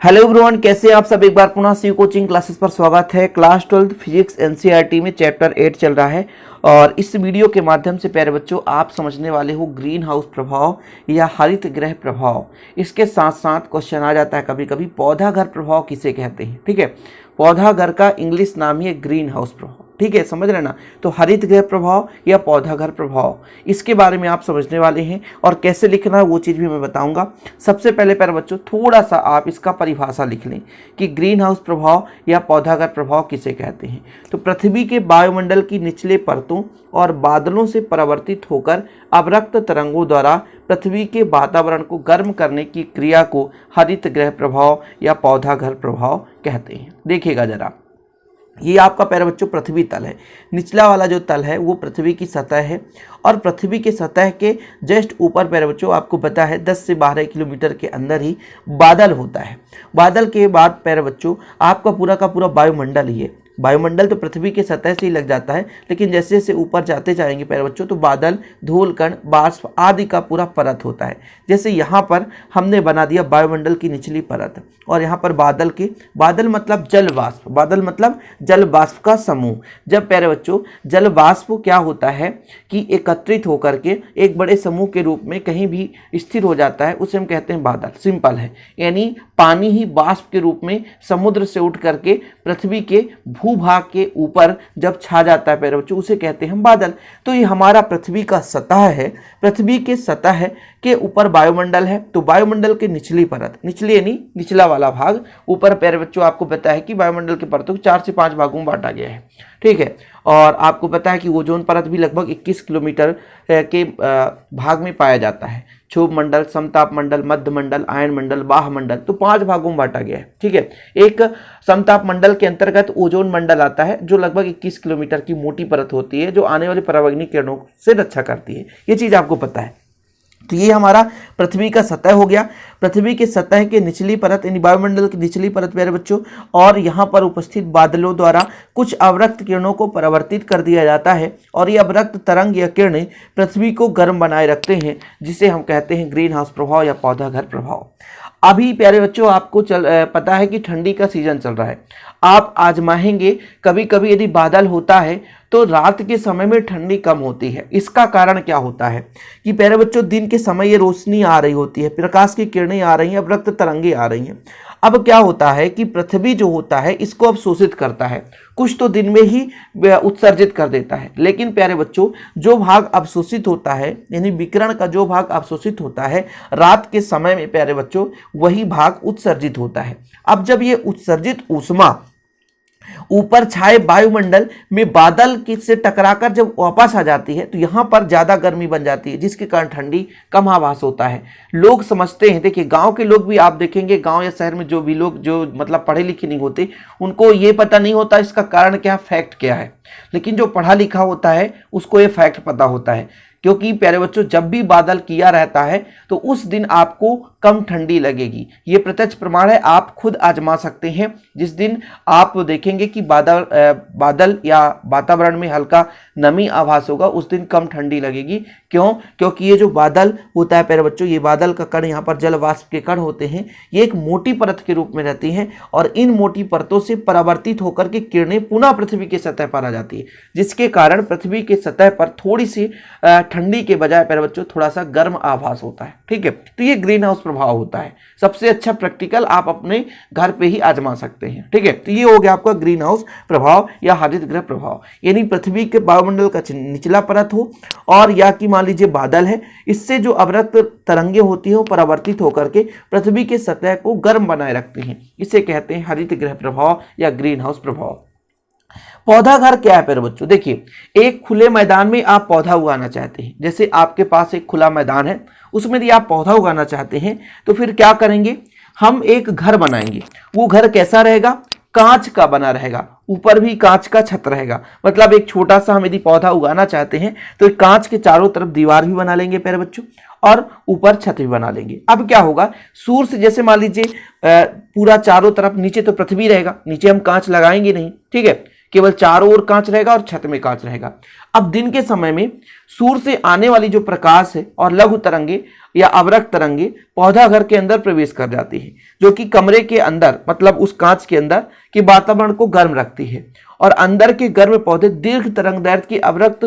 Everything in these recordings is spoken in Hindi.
हेलो एवरीवन, कैसे हैं आप सब। एक बार पुनः सी कोचिंग क्लासेस पर स्वागत है। क्लास 12 फिजिक्स एनसीईआरटी में चैप्टर 8 चल रहा है और इस वीडियो के माध्यम से प्यारे बच्चों आप समझने वाले हो ग्रीन हाउस प्रभाव या हरित गृह प्रभाव। इसके साथ साथ क्वेश्चन आ जाता है कभी कभी पौधा घर प्रभाव किसे कहते हैं। ठीक है, पौधा घर का इंग्लिश नाम ही है ग्रीन हाउस प्रभाव। ठीक है, समझ रहे ना। तो हरित गृह प्रभाव या पौधा घर प्रभाव, इसके बारे में आप समझने वाले हैं और कैसे लिखना है वो चीज़ भी मैं बताऊंगा। सबसे पहले प्यारे बच्चों थोड़ा सा आप इसका परिभाषा लिख लें कि ग्रीन हाउस प्रभाव या पौधा घर प्रभाव किसे कहते हैं। तो पृथ्वी के वायुमंडल की निचले परतों और बादलों से परावर्तित होकर अवरक्त तरंगों द्वारा पृथ्वी के वातावरण को गर्म करने की क्रिया को हरित गृह प्रभाव या पौधा घर प्रभाव कहते हैं। देखिएगा जरा, ये आपका प्यारे बच्चों पृथ्वी तल है। निचला वाला जो तल है वो पृथ्वी की सतह है और पृथ्वी की सतह के जस्ट ऊपर प्यारे बच्चों आपको पता है 10 से 12 किलोमीटर के अंदर ही बादल होता है। बादल के बाद प्यारे बच्चों आपका पूरा का पूरा वायुमंडल ही है। वायुमंडल तो पृथ्वी के सतह से ही लग जाता है, लेकिन जैसे जैसे ऊपर जाते जाएंगे प्यारे बच्चों तो बादल, धूल कण, बाष्प आदि का पूरा परत होता है। जैसे यहाँ पर हमने बना दिया वायुमंडल की निचली परत और यहाँ पर बादल मतलब जल वाष्प, बादल मतलब जल वाष्प का समूह। जब प्यारे बच्चों जल वाष्प क्या होता है कि एकत्रित होकर के एक बड़े समूह के रूप में कहीं भी स्थिर हो जाता है, उसे हम कहते हैं बादल। सिंपल है, यानी पानी ही वाष्प के रूप में समुद्र से उठ करके पृथ्वी के भूभाग के ऊपर जब छा जाता है प्यारे बच्चों उसे कहते हैं हम बादल। तो ये हमारा पृथ्वी का सतह है। पृथ्वी के सतह के ऊपर वायुमंडल है, तो वायुमंडल के निचली परत, निचली यानी निचला वाला भाग, ऊपर प्यारे बच्चों आपको पता है कि वायुमंडल के परतों को 4 से 5 भागों में बांटा गया है। ठीक है, और आपको पता है कि ओजोन परत भी लगभग 21 किलोमीटर के भाग में पाया जाता है। क्षोभ मंडल, समताप मंडल, मध्य मंडल, आयन मंडल, बाह्य मंडल, तो 5 भागों में बांटा गया है। ठीक है, एक समताप मंडल के अंतर्गत ओजोन मंडल आता है जो लगभग 21 किलोमीटर की मोटी परत होती है जो आने वाली पराबैंगनी किरणों से रक्षा करती है। ये चीज आपको पता है। तो ये हमारा पृथ्वी का सतह हो गया। पृथ्वी के सतह के निचली परत यानी वायुमंडल की निचली परत प्यारे बच्चों, और यहाँ पर उपस्थित बादलों द्वारा कुछ अवरक्त किरणों को परावर्तित कर दिया जाता है और ये अवरक्त तरंग या किरणें पृथ्वी को गर्म बनाए रखते हैं, जिसे हम कहते हैं ग्रीन हाउस प्रभाव या पौधा घर प्रभाव। अभी प्यारे बच्चों आपको पता है कि ठंडी का सीजन चल रहा है। आप आजमाएंगे, कभी कभी यदि बादल होता है तो रात के समय में ठंडी कम होती है। इसका कारण क्या होता है कि प्यारे बच्चों दिन के समय ये रोशनी आ रही होती है, प्रकाश की किरणें आ रही हैं, अवरक्त तरंगे आ रही हैं। अब क्या होता है कि पृथ्वी जो होता है इसको अवशोषित करता है, कुछ तो दिन में ही उत्सर्जित कर देता है। लेकिन प्यारे बच्चों जो भाग अवशोषित होता है यानी विकिरण का जो भाग अवशोषित होता है रात के समय में प्यारे बच्चों वही भाग उत्सर्जित होता है। अब जब ये उत्सर्जित ऊष्मा ऊपर छाए वायुमंडल में बादल से टकराकर जब वापस आ जाती है तो यहाँ पर ज्यादा गर्मी बन जाती है, जिसके कारण ठंडी कम आभास होता है। लोग समझते हैं, देखिए गांव के लोग भी आप देखेंगे, गांव या शहर में जो भी लोग जो मतलब पढ़े लिखे नहीं होते उनको ये पता नहीं होता इसका कारण क्या, फैक्ट क्या है। लेकिन जो पढ़ा लिखा होता है उसको ये फैक्ट पता होता है, क्योंकि प्यारे बच्चों जब भी बादल किया रहता है तो उस दिन आपको कम ठंडी लगेगी। ये प्रत्यक्ष प्रमाण है, आप खुद आजमा सकते हैं। जिस दिन आप देखेंगे कि बादल या वातावरण में हल्का नमी आभास होगा उस दिन कम ठंडी लगेगी। क्यों? क्योंकि ये जो बादल होता है प्यारे बच्चों, ये बादल का कण, यहाँ पर जल वाष्प के कण होते हैं, ये एक मोटी परत के रूप में रहती हैं और इन मोटी परतों से परावर्तित होकर के किरणें पुनः पृथ्वी की सतह पर आ जाती है, जिसके कारण पृथ्वी की सतह पर थोड़ी सी ठंडी के बजाय प्यारे बच्चों थोड़ा सा गर्म आभास होता है। ठीक है, तो ये ग्रीन हाउस प्रभाव होता है। सबसे अच्छा प्रैक्टिकल आप अपने घर पे ही आजमा सकते हैं। ठीक है, तो ये हो गया आपका ग्रीन हाउस प्रभाव या हरित गृह प्रभाव, यानी पृथ्वी के वायुमंडल का निचला परत हो और या कि मान लीजिए बादल है, इससे जो अवरक्त तरंगे होती हैं वो परावर्तित होकर के पृथ्वी के सतह को गर्म बनाए रखते हैं, इसे कहते हैं हरित गृह प्रभाव या ग्रीन हाउस प्रभाव। पौधा घर क्या है प्यारे बच्चों? देखिए, एक खुले मैदान में आप पौधा उगाना चाहते हैं, जैसे आपके पास एक खुला मैदान है, उसमें यदि आप पौधा उगाना चाहते हैं तो फिर क्या करेंगे, हम एक घर बनाएंगे। वो घर कैसा रहेगा? कांच का बना रहेगा, ऊपर भी कांच का छत रहेगा। मतलब एक छोटा सा हम यदि पौधा उगाना चाहते हैं तो एक कांच के चारों तरफ दीवार भी बना लेंगे प्यारे बच्चों और ऊपर छत भी बना लेंगे। अब क्या होगा, सूर्य से जैसे मान लीजिए पूरा चारों तरफ, नीचे तो पृथ्वी रहेगा, नीचे हम कांच लगाएंगे नहीं। ठीक है, केवल चारों ओर कांच रहेगा और छत में कांच रहेगा। अब दिन के समय में सूर्य से आने वाली जो प्रकाश है और लघु तरंगे या अवरक्त तरंगे पौधा घर के अंदर प्रवेश कर जाती है, जो कि कमरे के अंदर मतलब उस कांच के अंदर के वातावरण को गर्म रखती है। और अंदर के गर्म पौधे दीर्घ तरंग दैर्घ्य की अवरक्त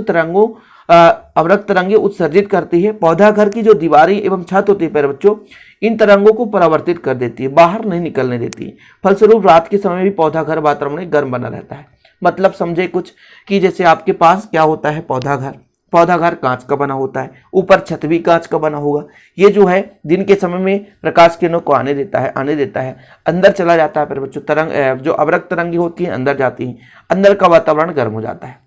तरंगे उत्सर्जित करती है। पौधा घर की जो दीवारें एवं छत होती है प्यारे बच्चों, इन तरंगों को परावर्तित कर देती है, बाहर नहीं निकलने देती है। फलस्वरूप रात के समय में भी पौधा घर वातावरण में गर्म बना रहता है। मतलब समझे कुछ कि जैसे आपके पास क्या होता है, पौधा घर कांच का बना होता है, ऊपर छत भी कांच का बना होगा। ये जो है दिन के समय में प्रकाश किरणों को आने देता है, अंदर चला जाता है फिर बच्चों। तरंग जो अवरक्त तरंगी होती है अंदर जाती हैं, अंदर का वातावरण गर्म हो जाता है।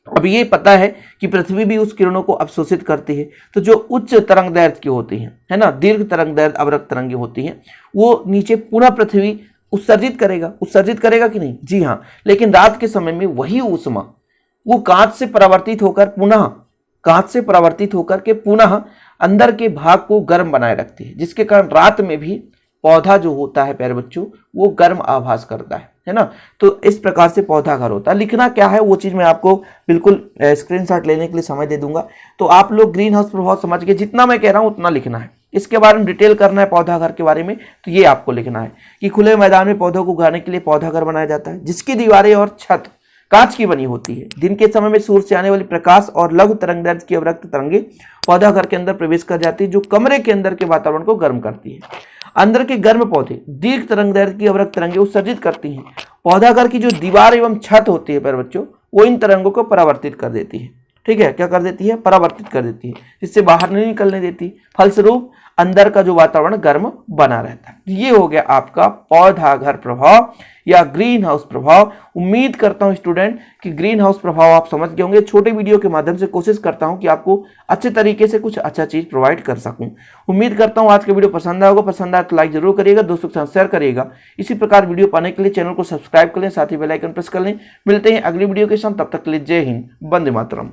अब ये पता है कि पृथ्वी भी उस किरणों को अवशोषित करती है, तो जो उच्च तरंग दैर्घ्य की होती है ना, दीर्घ तरंग दैर्घ्य अवरक्त तरंगी होती हैं, वो नीचे पुनः पृथ्वी उत्सर्जित करेगा कि नहीं? जी हाँ। लेकिन रात के समय में वही ऊष्मा वो कांच से परावर्तित होकर के पुनः अंदर के भाग को गर्म बनाए रखती है, जिसके कारण रात में भी पौधा जो होता है प्यारे बच्चों वो गर्म आभास करता है ना। तो इस प्रकार से पौधा घर होता है। लिखना क्या है वो चीज मैं आपको बिल्कुल स्क्रीनशॉट लेने के लिए समय दे दूंगा। तो आप लोग ग्रीन हाउस प्रभाव समझ के जितना मैं कह रहा हूं उतना लिखना है। इसके बारे में डिटेल करना है पौधा घर के बारे में, तो ये आपको लिखना है कि खुले मैदान में पौधों को उगाने के लिए पौधा घर बनाया जाता है, जिसकी दीवारें और छत कांच की बनी होती है। दिन के समय में सूर्य से आने वाली प्रकाश और लघु तरंग दैर्घ्य की अवरक्त तरंगे पौधा घर के अंदर प्रवेश कर जाती है, जो कमरे के अंदर के वातावरण को गर्म करती है। अंदर के गर्म पौधे दीर्घ तरंग दैर्घ्य की अवरक्त तरंगे उत्सर्जित करती हैं। पौधा घर की जो दीवार एवं छत होती है प्यारे बच्चों, वो इन तरंगों को परावर्तित कर देती है। ठीक है, क्या कर देती है? परावर्तित कर देती है, जिससे बाहर नहीं निकलने देती। फलस्वरूप अंदर का जो वातावरण गर्म बना रहता है। ये हो गया आपका पौधा घर प्रभाव या ग्रीन हाउस प्रभाव। उम्मीद करता हूं स्टूडेंट कि ग्रीन हाउस प्रभाव आप समझ गए होंगे। छोटे वीडियो के माध्यम से कोशिश करता हूं कि आपको अच्छे तरीके से कुछ अच्छा चीज प्रोवाइड कर सकूं। उम्मीद करता हूं आज का वीडियो पसंद आया होगा। पसंद आया तो लाइक जरूर करिएगा, दोस्तों के साथ शेयर करिएगा। इसी प्रकार वीडियो पाने के लिए चैनल को सब्सक्राइब कर लें, साथ ही बेल आइकन प्रेस कर लें। मिलते हैं अगली वीडियो के साथ, तब तक के लिए जय हिंद, वंदे मातरम।